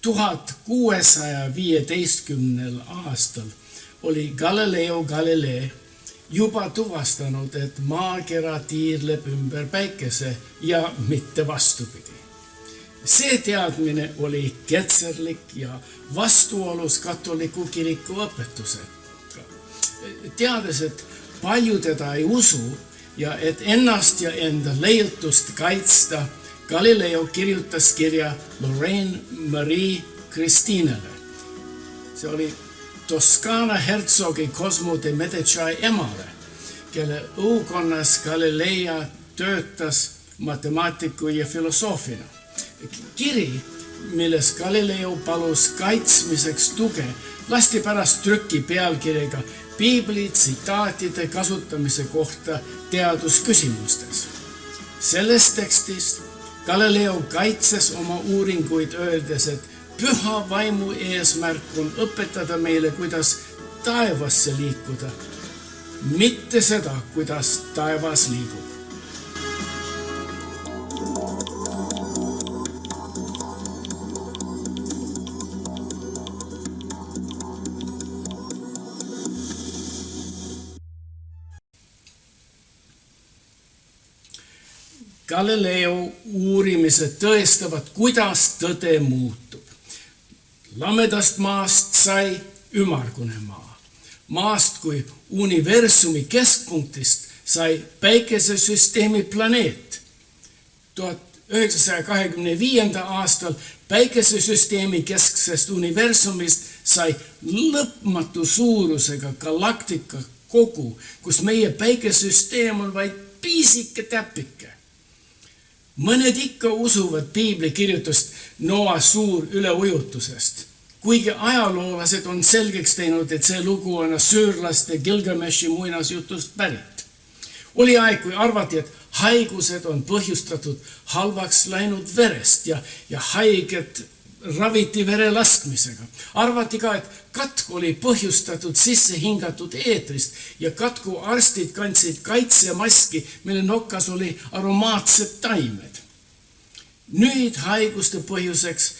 1615. aastal oli Galileo Galilei juba tuvastanud, et maakera tiirleb ümber päikese ja mitte vastupidi. See teadmine oli ketserlik ja vastuolus katoliku kiriku õpetusega. Teades, et palju teda ei usu ja et ennast ja enda leiutust kaitsta, Galileo kirjutas kirja Lorraine Marie Christinele. See oli Toskaana hertsogi Cosmo de Medici emale, kelle õukonnas Galilea töötas matemaatiku ja filosoofina. Kiri, milles Galileo palus kaitsmiseks tuge, lasti pärast trükki pealkirjaga Piibli tsitaatide kasutamise kohta teadusküsimustes. Selles tekstis Galileo kaitses oma uuringuid öeldes, et püha vaimu eesmärk on õpetada meile, kuidas taevasse liikuda, mitte seda, kuidas taevas liigub. Galileo uurimised tõestavad, kuidas tõde muutub. Lamedast maast sai ümmargune maa. Maast kui universumi keskpunktist sai päikesesüsteemi planeet. 1925. aastal päikesesüsteemi kesksest universumist sai lõpmatu suurusega galaktika kogu, kus meie päikesesüsteem on vaid piisike täpike. Mõned ikka usuvad piibli kirjutust Noa suur üleujutusest, kuigi ajaloolased on selgeks teinud, et see lugu on asüürlaste Gilgameshi muinasjutust pärit. Oli aeg, kui arvati, et haigused on põhjustatud halvaks läinud verest ja haiget raviti verelaskmisega. Arvati ka, et katk oli põhjustatud sisse hingatud eetrist ja katku arstid kandsid kaitsemaski, mille nokkas oli aromaatsed taimed. Nüüd haiguste põhjuseks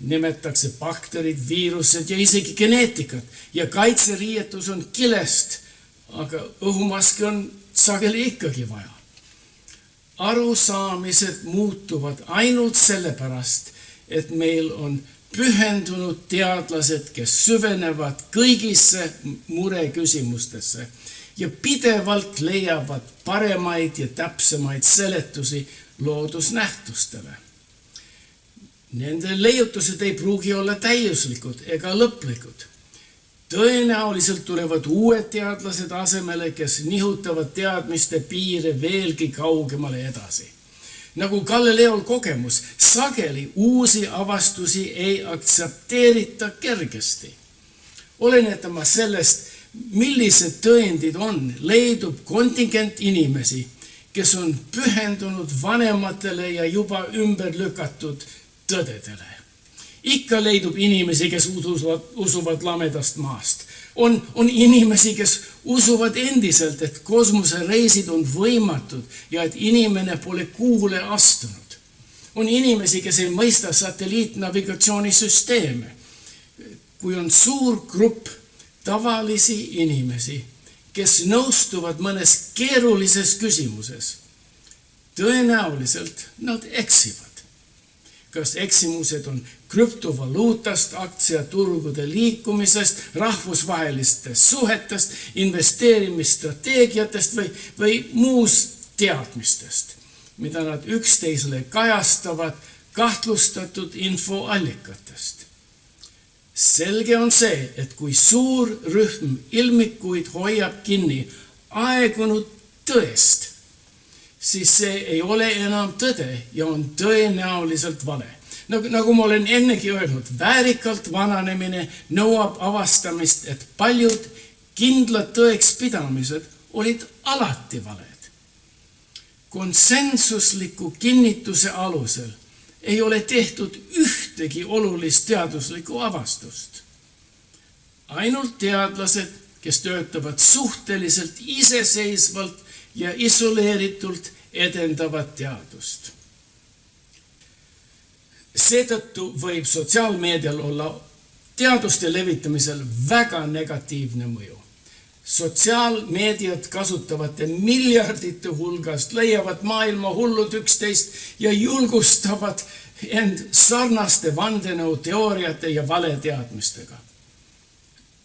nimetatakse bakterid, viirused ja isegi geneetikat ja kaitseriietus on kilest, aga õhumaski on sageli ikkagi vaja. Arusaamised muutuvad ainult sellepärast, et meil on pühendunud teadlased, kes süvenevad kõigisse mureküsimustesse ja pidevalt leiavad paremaid ja täpsemaid seletusi loodusnähtustele. Nende leiutused ei pruugi olla täiuslikud ega lõplikud. Tõenäoliselt tulevad uued teadlased asemele, kes nihutavad teadmiste piire veelgi kaugemale edasi. Nagu Galileol kogemus, sageli uusi avastusi ei aktsepteerita kergesti. Olenetama sellest, millised tõendid on, leidub kontingent inimesi, kes on pühendunud vanematele ja juba ümber lükatud tõdedele. Ikka leidub inimesi, kes usuvad lamedast maast. On inimesi, kes usuvad endiselt, et kosmosereisid on võimatud ja et inimene pole kuule astunud. On inimesi, kes ei mõista satelliitnavigatsioonisüsteeme. Kui on suur grupp tavalisi inimesi, kes nõustuvad mõnes keerulises küsimuses, tõenäoliselt nad eksivad. Kas eksimused on krüptovaluutast, aktsiaturgude liikumisest, rahvusvahelistest suhetest, investeerimisstrateegiatest või muust teadmistest, mida nad üksteisele kajastavad kahtlustatud infoallikatest. Selge on see, et kui suur rühm ilmikuid hoiab kinni aegunud tõest, siis see ei ole enam tõde ja on tõenäoliselt vale. Nagu ma olen ennegi öelnud, väärikalt vananemine nõuab avastamist, et paljud kindlad tõekspidamised olid alati valed. Konsensusliku kinnituse alusel ei ole tehtud ühtegi olulist teaduslikku avastust. Ainult teadlased, kes töötavad suhteliselt iseseisvalt ja isoleeritult edendavad teadust. Seetõttu võib sotsiaalmeedial olla teaduste levitamisel väga negatiivne mõju. Sotsiaalmeediat kasutavate miljardite hulgast leiavad maailma hullud üksteist ja julgustavad end sarnaste vandenõuteooriate ja valeteadmistega.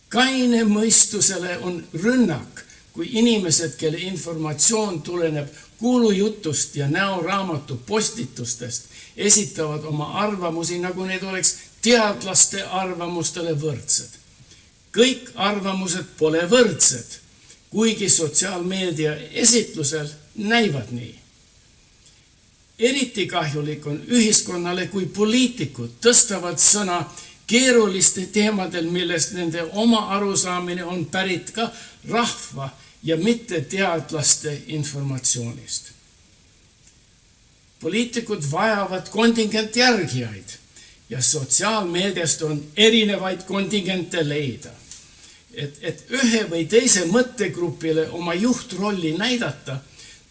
Kaine mõistusele on rünnak, kui inimesed, kelle informatsioon tuleneb kuulujutust ja näoraamatu postitustest, esitavad oma arvamusi, nagu need oleks teadlaste arvamustele võrdsed. Kõik arvamused pole võrdsed, kuigi sotsiaalmeedia esitlusel näivad nii. Eriti kahjulik on ühiskonnale, kui poliitikud tõstavad sõna keeruliste teemadel, millest nende oma arusaamine on pärit ka rahva ja mitte teadlaste informatsioonist. Poliitikud vajavad kontingentjärgijaid ja sotsiaalmeediast on erinevaid kontingente leida. Et ühe või teise mõttegrupile oma juhtrolli näidata,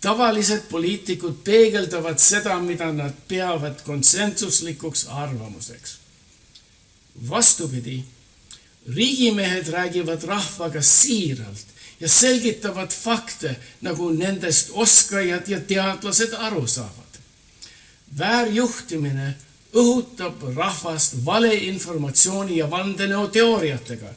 tavalised poliitikud peegeldavad seda, mida nad peavad konsensuslikuks arvamuseks. Vastupidi, riigimehed räägivad rahvaga siiralt ja selgitavad fakte, nagu nendest oskajad ja teadlased aru saavad. Väärjuhtimine õhutab rahvast valeinformatsiooni ja vandenõuteooriatega.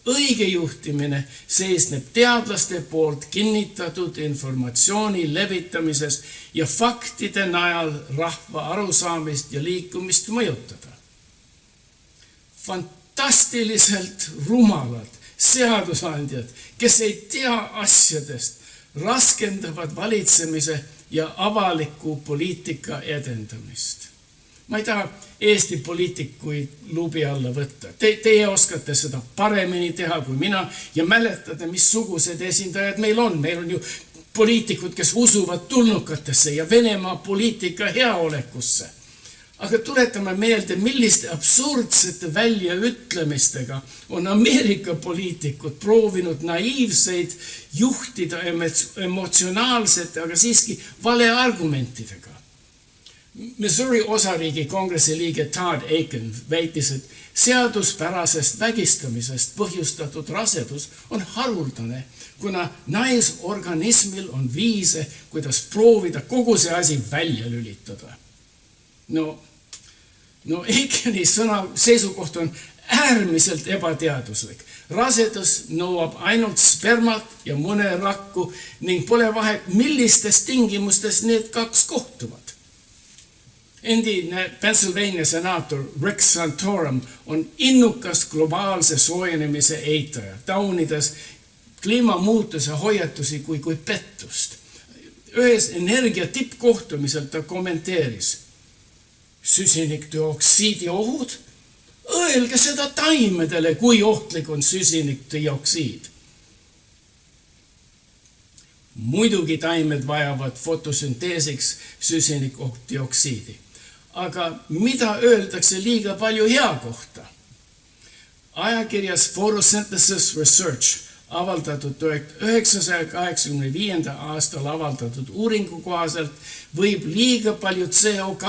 Õige juhtimine seisneb teadlaste poolt kinnitatud informatsiooni levitamises ja faktide najal rahva arusaamist ja liikumist mõjutada. Fantastiliselt rumalad seadusandjad, kes ei tea asjadest, raskendavad valitsemise ja avaliku poliitika edendamist. Ma ei taha Eesti poliitikuid luubi alla võtta. Teie oskate seda paremini teha kui mina ja mäletate, missugused esindajad meil on. Meil on ju poliitikud, kes usuvad tulnukatesse ja Venemaa poliitika heaolekusse. Aga tuletame meelde, milliste absurdsete väljaütlemistega on Ameerika poliitikud proovinud naiivseid juhtida emotsionaalsete, aga siiski valeargumentidega. Missouri osariigi kongressi liige Todd Akin väitis, et seaduspärasest vägistamisest põhjustatud rasedus on haruldane, kuna naisorganismil on viise, kuidas proovida kogu see asi välja lülitada. No Akini seisukoht on äärmiselt ebateaduslik. Rasedus nõuab ainult spermat ja mõne rakku ning pole vahet, millistes tingimustes need kaks kohtuvad. Endine Pennsylvania senaator Rick Santorum on innukas globaalse soojenemise eitaja, taunides kliimamuutuse hoiatusi kui pettust. Ühes energia tippkohtumisel ta kommenteeris: süsinikdioksiidi ohud? Öelge seda taimedele, kui ohtlik on süsinikdioksiid. Muidugi taimed vajavad fotosünteesiks süsinikdioksiidi. Aga mida öeldakse liiga palju hea kohta? Ajakirjas Photosynthesis Research avaldatud 1985. aastal avaldatud uuringu kohaselt võib liiga palju CO2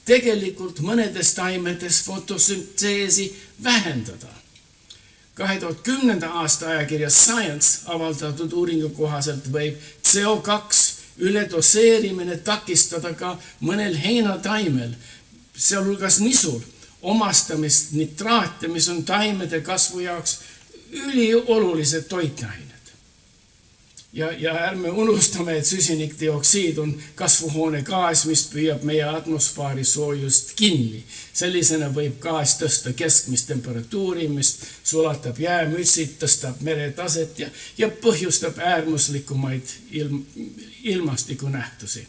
tegelikult mõnedes taimedes fotosünteesi vähendada. 2010. aasta ajakirjas Science avaldatud uuringu kohaselt võib CO2 üledoseerimine takistada ka mõnel heinataimel, sealhulgas nisul, omastamist nitraate, mis on taimede kasvu jaoks üliolulised toitained. Ja ärme unustame, et süsinikdioksiid on kasvuhoonegaas, mis püüab meie atmosfääri soojust kinni. Sellisena võib gaas tõsta keskmist temperatuuri, mis sulatab jäämütsid, tõstab meretaset ja põhjustab äärmuslikumaid ilmastikunähtusi.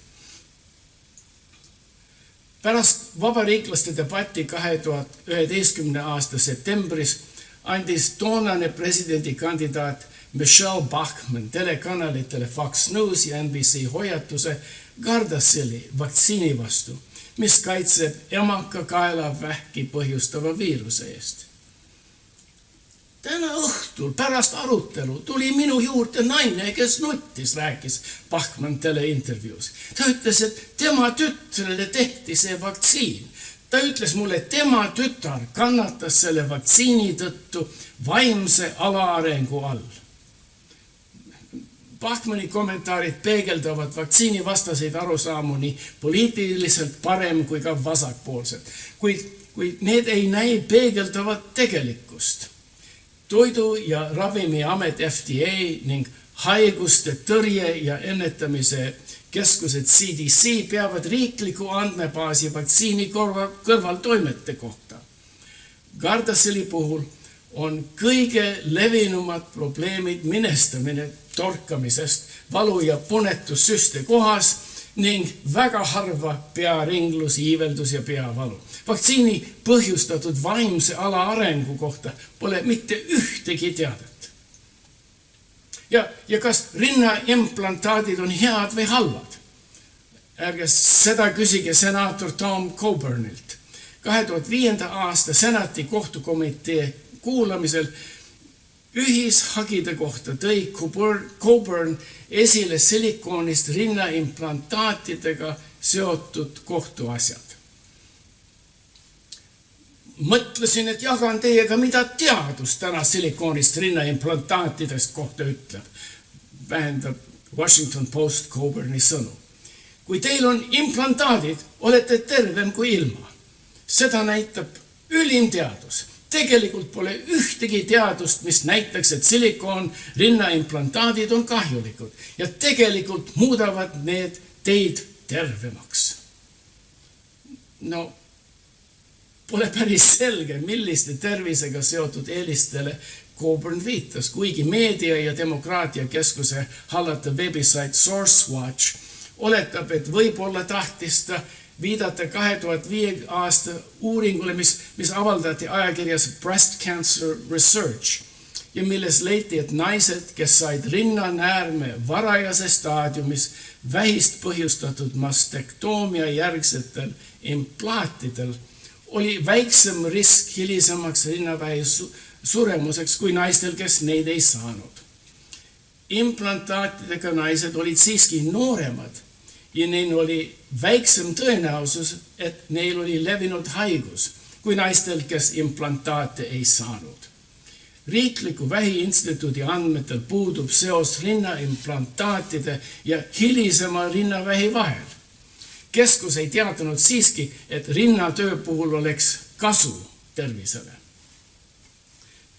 Pärast vabariiklaste debatti 2011. aasta septembris andis toonane presidendikandidaat Michelle Bachmann telekanalitele Fox News ja NBC hoiatuse Gardassili vaktsiini vastu, mis kaitseb emakakaelavähki põhjustava viiruse eest. Täna õhtul pärast arutelu tuli minu juurde naine, kes nuttis, rääkis Bachmann teleintervjuus. Ta ütles, et tema tütrele tehti see vaktsiin. Ta ütles mulle, et tema tütar kannatas selle vaktsiini tõttu vaimse alaarengu all. Bachmanni kommentaarid peegeldavad vaktsiinivastaseid arusaamu nii poliitiliselt parem kui ka vasakpoolsed, kuid need ei näi peegeldavat tegelikkust. Toidu- ja Ravimiamet FDA ning haiguste tõrje ja ennetamise keskused CDC peavad riikliku andmebaasi vaktsiini kõrvaltoimete kohta. Gardassili puhul on kõige levinumad probleemid minestamine torkamisest, valu ja punetussüste kohas ning väga harva pearinglus, iiveldus ja peavalu. Vaktsiini põhjustatud vaimse alaarengu kohta pole mitte ühtegi teadet. Ja kas rinnaimplantaadid on head või halvad? Ärge seda küsige senaator Tom Coburnilt. 2005. aasta senati kohtukomitee kuulamisel ühishagide kohta tõi Coburn esile silikoonist rinnaimplantaatidega seotud kohtuasjad. Mõtlesin, et jagan teiega, mida teadus täna silikoonist rinnaimplantaatidest kohta ütleb, vähendab Washington Post Coburni sõnu. Kui teil on implantaadid, olete tervem kui ilma. Seda näitab ülim teadus. Tegelikult pole ühtegi teadust, mis näitaks, et silikoon rinnaimplantaadid on kahjulikud ja tegelikult muudavad need teid tervemaks. No, pole päris selge, milliste tervisega seotud eelistele Coburn viitas, kuigi meedia ja demokraatia keskuse hallata webisite SourceWatch oletab, et võib-olla tahtis ta viidata 2005. aasta uuringule, mis avaldati ajakirjas Breast Cancer Research ja milles leiti, et naised, kes said rinnanäärme varajase staadiumis vähist põhjustatud mastektoomia järgsetel implaatidel, oli väiksem risk hilisemaks rinnavähi suremuseks kui naistel, kes neid ei saanud. Implantaatidega naised olid siiski nooremad ja neil oli väiksem tõenäosus, et neil oli levinud haigus kui naistel, kes implantaate ei saanud. Riikliku vähiinstituudi andmetel puudub seos rinnaimplantaatide ja hilisema rinnavähi vahel. Keskus ei teatanud siiski, et rinnatöö puhul oleks kasu tervisele.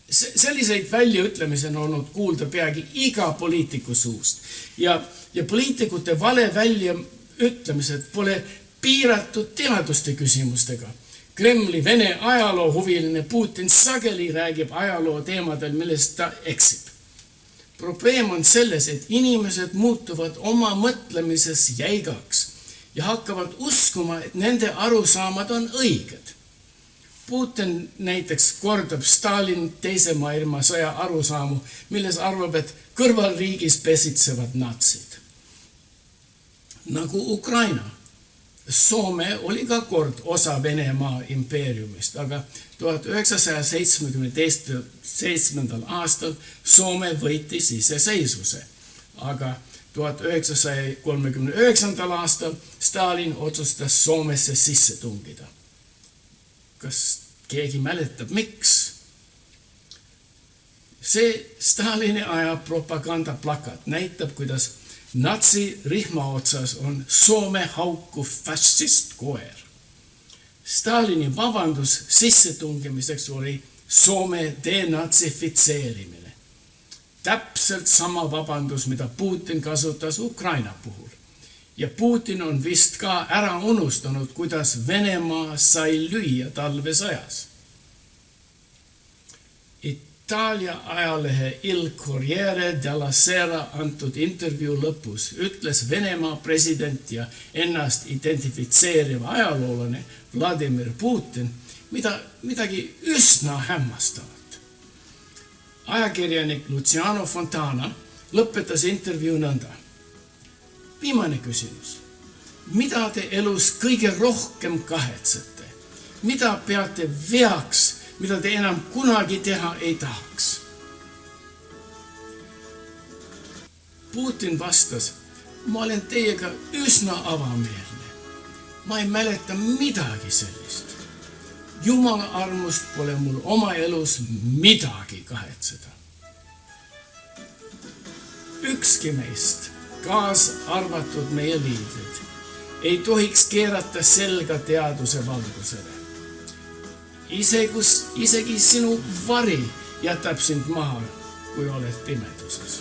Selliseid väljaütlemisi on olnud kuulda peagi iga poliitiku suust ja poliitikute vale väljaütlemised pole piiratud teaduste küsimustega. Kremli Vene ajaloohuviline Putin sageli räägib ajaloo teemadel, millest ta eksib. Probleem on selles, et inimesed muutuvad oma mõtlemises jäigaks ja hakkavad uskuma, et nende arusaamad on õiged. Putin näiteks kordab Stalin teise maailmasõja arusaamu, milles arvab, et kõrvalriigis pesitsevad natsid. Nagu Ukraina. Soome oli ka kord osa Venemaa impeeriumist, aga 1977. aastal Soome võitis iseseisvuse, aga 1939. aastal Stalin otsustas Soomesse sisse tungida. Kas keegi mäletab, miks? See Stalini aja propagandaplakat näitab, kuidas natsi rihma otsas on Soome haukuv fašist koer. Stalini vabandus sissetungimiseks oli Soome denatsifitseerimine. Täpselt sama vabandus, mida Putin kasutas Ukraina puhul. Ja Putin on vist ka ära unustanud, kuidas Venemaa sai lüüa talvesõjas. Itaalia ajalehe Il Corriere della Sera antud intervjuu lõpus ütles Venemaa president ja ennast identifitseeriv ajaloolane Vladimir Putin midagi üsna hämmastavat. Ajakirjanik Luciano Fontana lõpetas intervjuu nõnda. Viimane küsimus. Mida te elus kõige rohkem kahetsete? Mida peate veaks, mida te enam kunagi teha ei tahaks? Putin vastas, ma olen teiega üsna avameelne. Ma ei mäleta midagi sellist. Jumala armust pole mul oma elus midagi kahetseda. Ükski meist, kaasa arvatud meie liidrid, ei tohiks keerata selga teaduse valgusele. Isegi sinu vari jätab sind maha, kui oled pimeduses.